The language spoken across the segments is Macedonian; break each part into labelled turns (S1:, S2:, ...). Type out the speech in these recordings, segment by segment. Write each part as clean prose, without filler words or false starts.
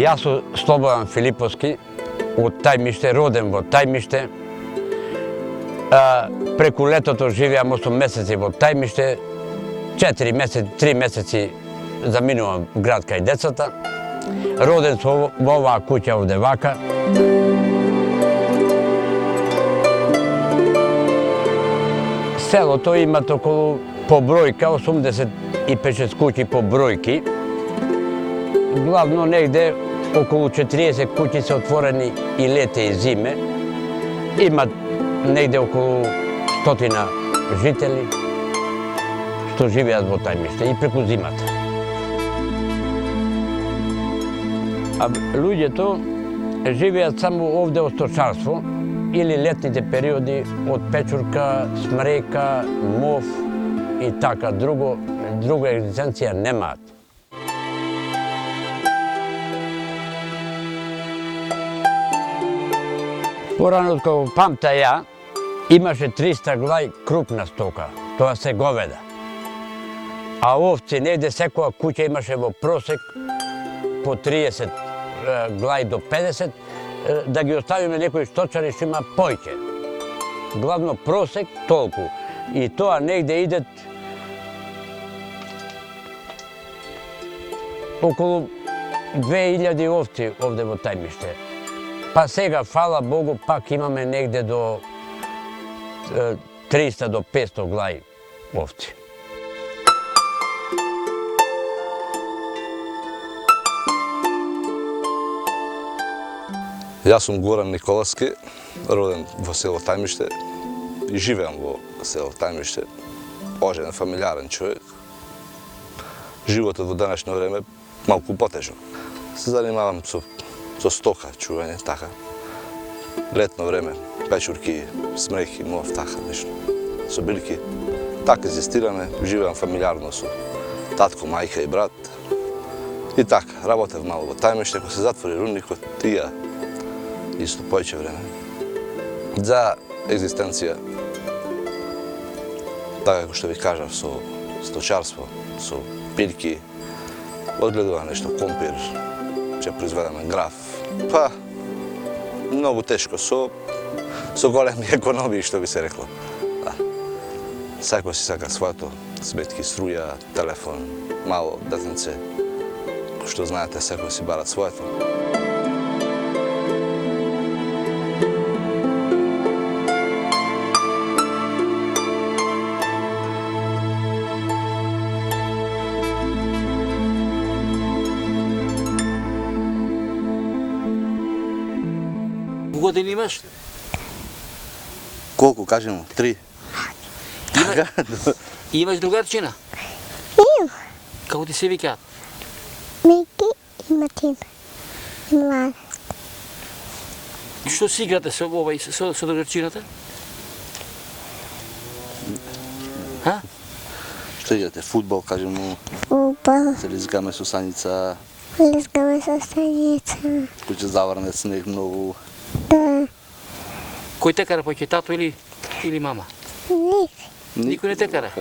S1: Јас сум Слободан Филиповски, од Тајмиште, роден во Тајмиште. Преку летото живеам 8 месеци во Тајмиште, 3 месеци заминувам град кај децата. Роден сум во оваа куќа овде вака. Селото има околу по бројка 85 куќи по бројки. Главно негде околу 40 куќи се отворени и лете и зиме. Имат негде околу 100 жители што живеат во Тајмиште и преку зимата. А луѓето живеат само овде од сточарство или летните периоди од печурка, смрека, мов и така, друга екзистенција немаат. Порано откако памта ја, имаше 300 глај крупна стока, тоа се говеда. А овци негде секоја куќа имаше во просек по 30 глај до 50, да ги оставиме некои сточари што има појќе. Главно просек толку. И тоа негде идет околу 2000 овци овде во Тајмиште. Па сега, фала Богу, пак имаме негде до 300 до 500 глај овци.
S2: Јас сум Горан Николовски, роден во село Тајмиште и живеам во село Тајмиште. Оженен, фамилиарен човек. Животот во денешно време малку потежок. Се занимавам со стока, чување, така. Летно време, печурки, смреки, мов, така нешто. Со билки. Така екзистираме, живеам фамилиарно со татко, мајка и брат. И така, работев мало во Тајмиште, кога се затвори рудникот, тија исто појќе време. За екзистенција, така како што ви кажав, со сточарство, со пилки, одгледува нешто компир, ќе произведеме граф. Па, многу тешко, со големи економии, што би се рекло. Секој си сака своето, сметки, струја, телефон, мало детенце, што знаете, секој си барат своето.
S3: Години имаш?
S2: Колку, кажемо? 3.
S3: Имаш другарчина?
S4: Имам.
S3: Како ти се викаат?
S4: Мики и Матина. Млада.
S3: Што си играте со другарчината? Ха?
S2: Што играте? Фудбал, кажемо?
S4: Фудбал.
S2: Се лизгаме со Саница,
S4: Лизгаме со Саница.
S2: кој ќе заврне снег многу.
S4: Да.
S3: Кој те кара поќе, тато или мама? Никој не те кара?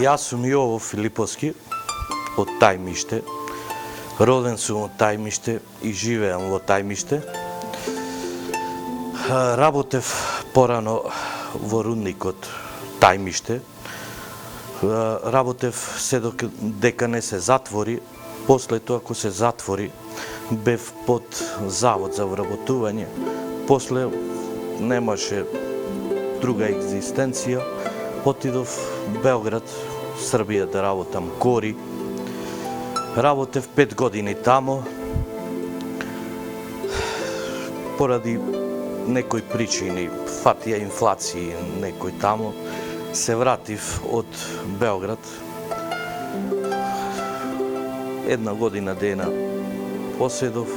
S5: Јас сум Јово Филиповски од Тајмиште. Роден сум од Тајмиште и живеам во Тајмиште. Работев порано во рудникот Тајмиште. Работев се дека не се затвори. После тоа, ако се затвори, бев под завод за вработување. После немаше друга екзистенција. Отидов Белград, Србија да работам кори. Работев 5 години тамо. Поради некои причини, фатија инфлација некој тамо, се вратив од Белград. 1 година дена поседов.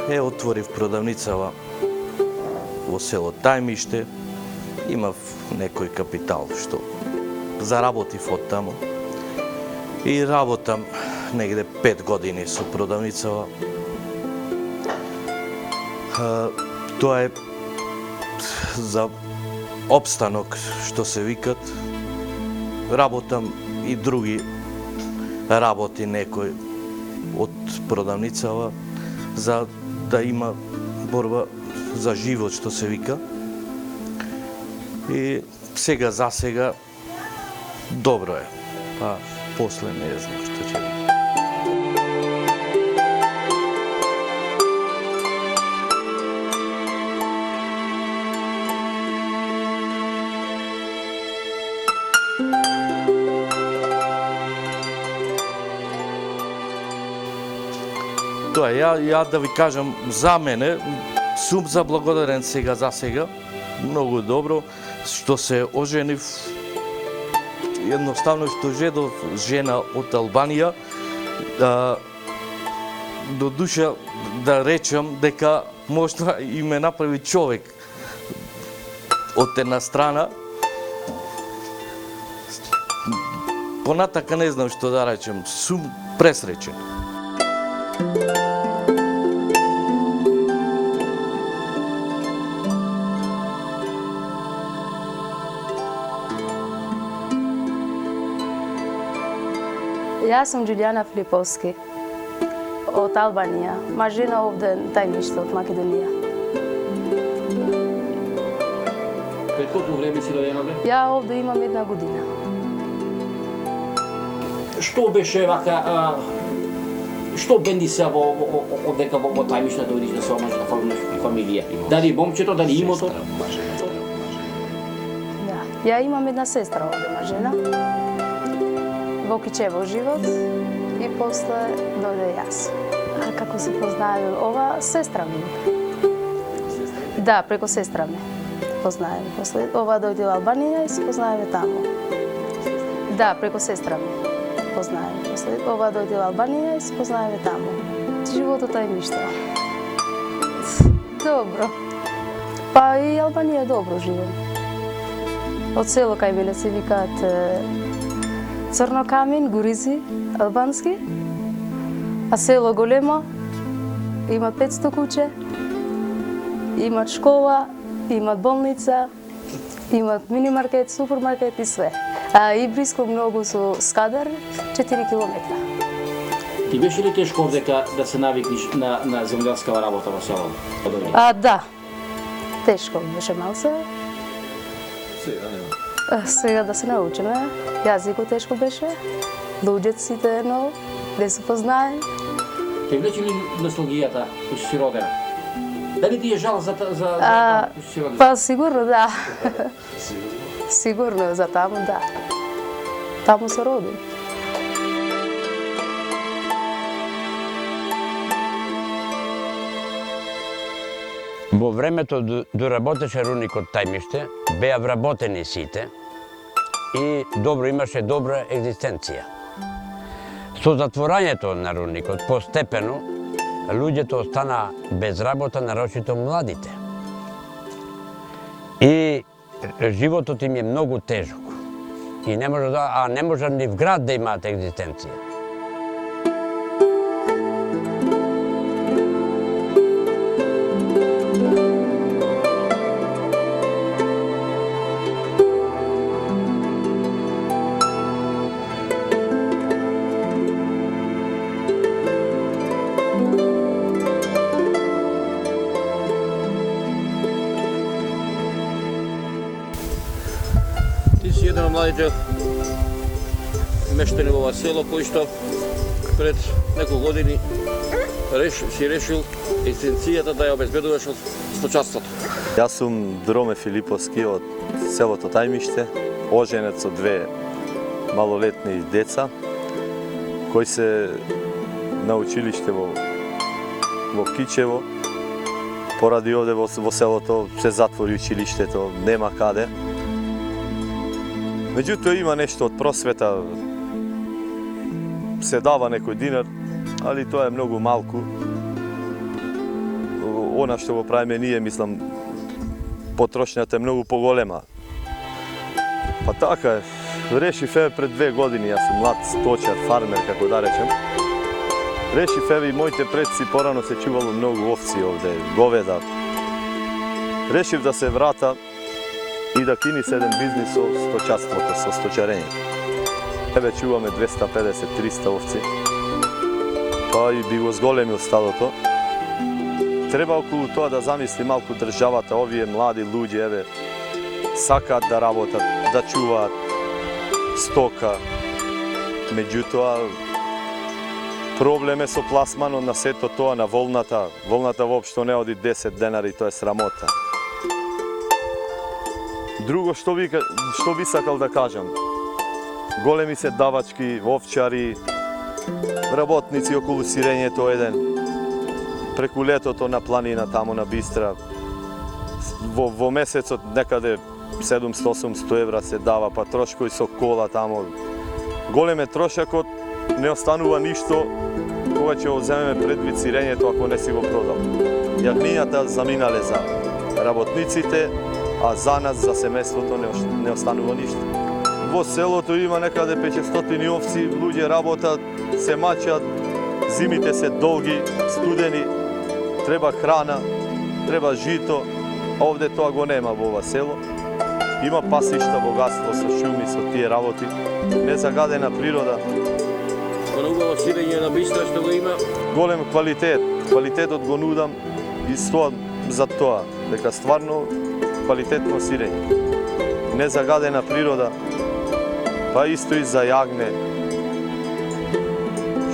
S5: Отворив продавницава во село Тајмиште. Имав некој капитал што заработив од тамо. И работам негде 5 години со продавницава. Тоа е за опстанок, што се викат. Работам и други работи некој од продавницава за да има борба за живот, што се вика. И сега за сега добро е. Па после не знам што ќе биде. Тоа ја да ви кажам, за мене сум заблагодарен сега за сега, многу добро што се оженив, едноставно што жедов жена од Албанија, до душа да речам дека можда и ме направи човек од една страна. Понатака не знам што да речем, сум пресречен.
S6: Јас сум Џулијана Филиповски од Албанија, ма жена овде тајмиште од Македонија.
S3: Пред колку време си дојдена овде?
S6: Ја овде имам 1 година.
S3: Што беше вака, што бенди се од дека во тајмиште да одиш да се омажеш да формираш фамилија? Дали момчето, дали имото?
S6: Да. Ја имам 1 сестра овде, ма жена. Во Кичево живот и после дојде јас. А како се познаеме? Ова сестра ми. Да, преку сестра ми познаеме. После ова дојде во Албанија и се познаеме таму. Да, преку сестра ми познаеме. После ова дојде во Албанија и се познаеме таму. Животот е ништо. Добро. Па и Албанија е добро живот. Од село кај мене се викаат Црнокамин, Горизи, албански, а село големо, имат 500 куќе, имат школа, имат болница, имат минимаркет, супермаркет и све. А и близко многу со Скадар, 4 километра.
S3: Ти беше ли тешко дека да се навикнеш на земјарска работа во село?
S6: Да, тешко беше малце. Сега да се научиме. Јазикот тешко беше, луѓето сите едно, да се познаем.
S3: Те влече ли носталгијата кој си родена? Дали ти е жал за кој си родена?
S6: Па сигурно да. Сигурно за таму да. Таму се родим.
S1: Во времето до работеше рудникот Тајмиште, беа вработени сите и добро имаше добра екзистенција. Со затворањето на рудникот постепено луѓето остана без работа, нарочито младите. И животот им е многу тежок. И не може ни в град да имаат екзистенција.
S3: Еден од младите мештани во ова село кој што пред неколку години си решил екзистенцијата да ја обезбедуваш од сточарството.
S2: Јас сум Дроме Филиповски од селото Тајмиште, оженет со 2 малолетни деца, кои се на училиште во Кичево. Поради овде во селото се затвори училиштето, нема каде. Меѓутоа има нешто од просвета, се дава некој динар, али тоа е многу малку. Она што го правиме ние, мислам, потрошњата е многу поголема. Па така е, решив пред 2 години, јас сум млад сточар, фармер, како да речем.
S7: Решив, еве и моите предци порано се чувало многу овци овде, говеда. Решив да се врата и да кини се еден бизнис со сточарството, со сточарење. Еве чуваме 250-300 овци, па и би го зголемил стадото. Треба околу тоа да замисли малку државата, овие млади луѓе, еве, сакаат да работат, да чуваат стока. Меѓутоа, проблем е со пласманот на сето тоа, на волната. Волната воопшто не оди 10 денари, тоа е срамота. Друго што би сакал да кажам, големи се давачки, овчари, работници околу сирењето еден, преку летото на планина, тамо на Бистра, во месецот некаде 700-800 евра се дава, па трошкови со кола тамо. Голем е трошакот, не останува ништо кога ќе земеме предвид сирењето ако не си го продал. Јагнињата заминале за работниците, а за нас, за семејството, не останува ништо. Во селото има некаде 500 овци, луѓе работат, се мачат, зимите се долги, студени, треба храна, треба жито, а овде тоа го нема во ова село. Има пасишта, богатство со шуми, со тие работи, незагадена природа.
S3: На убаво сирење на Бистра што го има?
S7: Голем квалитет, квалитетот го нудам и стоам за тоа, дека стварно квалитетно сирење. Незагадена природа, па исто и за јагне.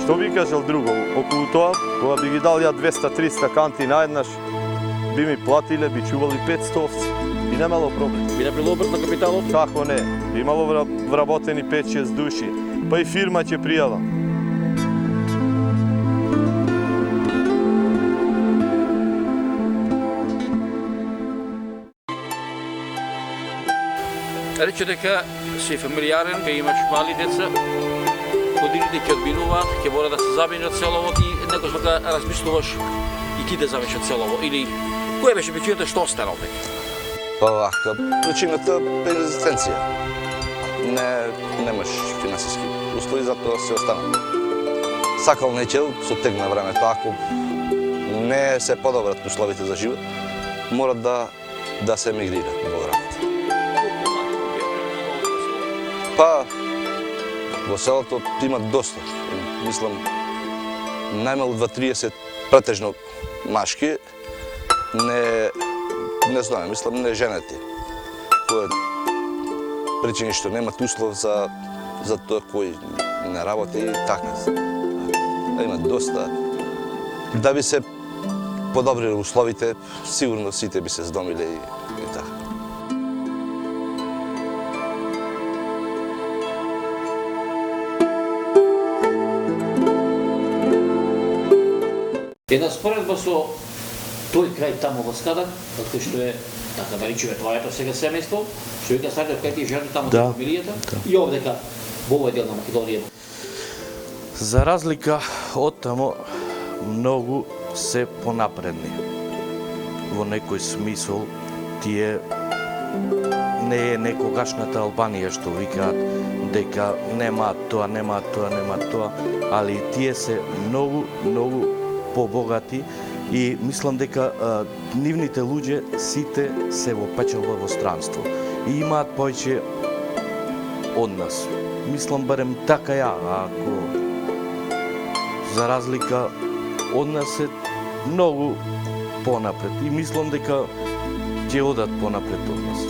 S7: Што би кажал друго, околу тоа, кога би ги дал ја 200-300 канти наеднаш, би ми платиле, би чували 500 овци. Би немало проблем.
S3: Би направило обрт на капиталот?
S7: Како не? Би имало вработени 5-6 души, па и фирма ќе пријава.
S3: Рече дека си фамилиарен, ке имаш мали деца, годините ќе одминуваат, ќе мора да се заминат селово и некој дека размислуваш и ти да заминеш од селово, или која беше причината што остана овде?
S2: Па вака, причината е резистенција. Немаш финансиски услови, затоа се остана. Сакал нечел, со тек на времето, ако не се подобрат условите за живот, мора да се емигрира во градот. Па, во селото има доста. Мислам, најмалку 2-30 претежно машки, не знам, мислам, не женети. Тоа е причини што немат услов за тоа кој не работи и така. Има доста. Да би се подобрили условите, сигурно сите би се здомиле и така.
S3: Една споредба со тој крај тамо во Скадар, како што е, така наричаме твоето сега семејство, што вика Сарджев кај ти жени тамо со фамилијата, и овдека во овој дел на Македонија.
S5: За разлика од тамо, многу се понапредни. Во некој смисол, тие не е некогашната Албанија што викаат дека немаат тоа, немаат тоа, немаат тоа, али тие се многу побогати и мислам дека нивните луѓе сите се во печалба во странство и имаат повеќе од нас. Мислам барем така ја, ако за разлика од нас е многу понапред и мислам дека ќе одат понапред од нас.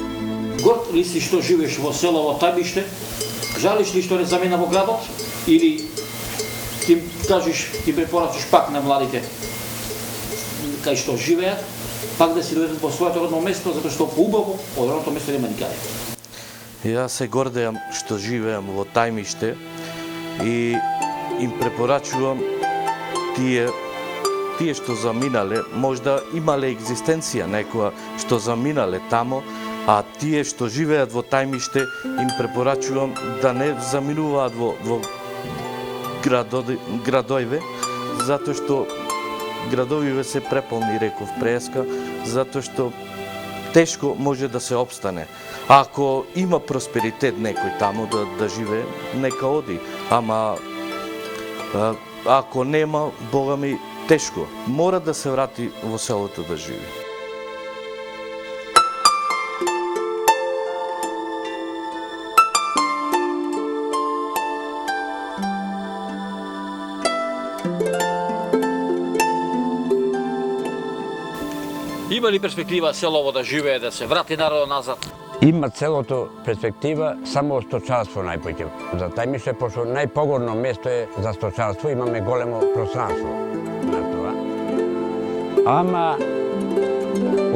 S3: Горд ли си што живееш во село во Тајбиште? Жалиш ли што не замена во градот? Или ти кажеш, ти препорачаш пак на младите кај што живеат, пак да си дојдат во своето родно место, затоа што поубаво од родното место нема никаде.
S5: Јас се гордеам што живеам во Тајмиште и им препорачувам тие што заминале, можда имале екзистенција некоја што заминале тамо, а тие што живеат во Тајмиште им препорачувам да не заминуваат во градојве, затоа што градовиве се преполни, реков преска, затоа што тешко може да се обстане. Ако има просперитет некој тамо да живее, нека оди. Ама ако нема, Бога ми, тешко. Мора да се врати во селото да живи.
S3: Има ли перспектива селово да живее, да се врати народот назад?
S1: Има целото перспектива само сточарство најпоќе. За Тајмише, пошто најпогорно место е за сточарство, имаме големо пространство на тоа. Ама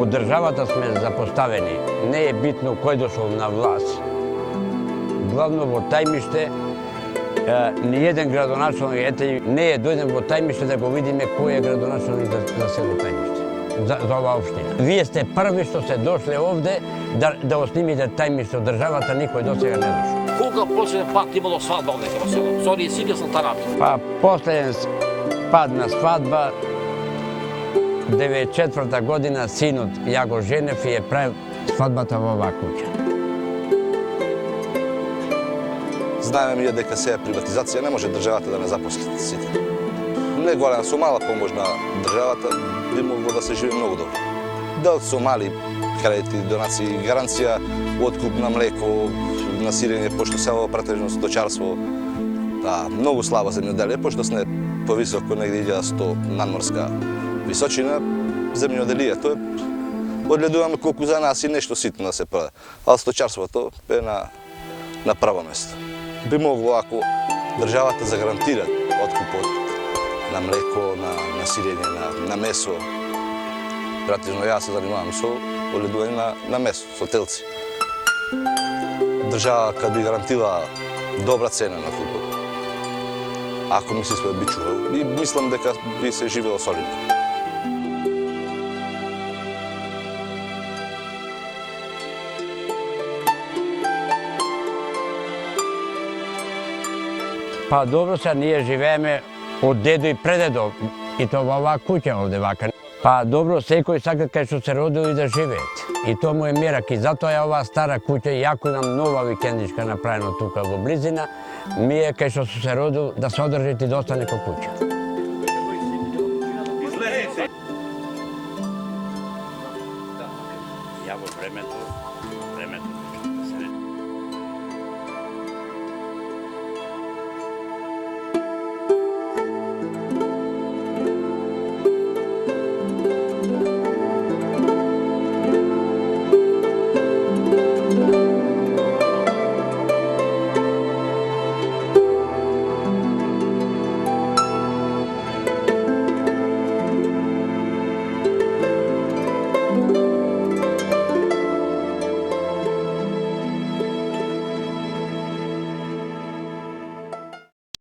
S1: од државата сме запоставени. Не е битно кој дошол на власт. Главно во Тајмиште, ни еден градоначалник, ете, не е дојден во Тајмиште да го видиме кој е градоначалник за село Тајмиште. За оваа општина. Вие сте први што се дошле овде да оснимите Тајмиште од државата, никој досега не дошол.
S3: Кога последен пат имало свадба овде во село? Со оние сите салтанати.
S1: Па последен пат на свадба 94-та година синот ја го женев и ја правил свадбата во оваа куќа.
S2: Знаеме ние дека сега приватизација не може државата да не запосли сите. Не голема, со мала помош на државата би могло да се живе многу добро. Да со мали кредити, донации, гаранција, откуп на млеко, на сирење, пошто село претежно сточарство, многу слабо земјоделие, пошто сме повисоко негде 1100 надморска височина, земјоделие, тоа одгледуваме колку за нас и нешто ситно да се прави. А сточарството е на право место. Би могло, ако државата загарантира откупот на млеко, на сирење, на месо. Пратежно јас се занимавам со одгледување на месо, со телци. Држава кад би гарантила добра цена на купот, ако ми се би чувал, и мислам дека би се живело солидно.
S1: Па добро, сега ние живееме од дедо и предедо, и тоа во оваа куќа овде вака. Па добро, секој сака кај што се родил и да живеет. И тоа му е мерак. И затоа е оваа стара куќа, иако имам нова викендичка направено тука во близина, ми е кај што се родил да се одржи и да остане ко куќа.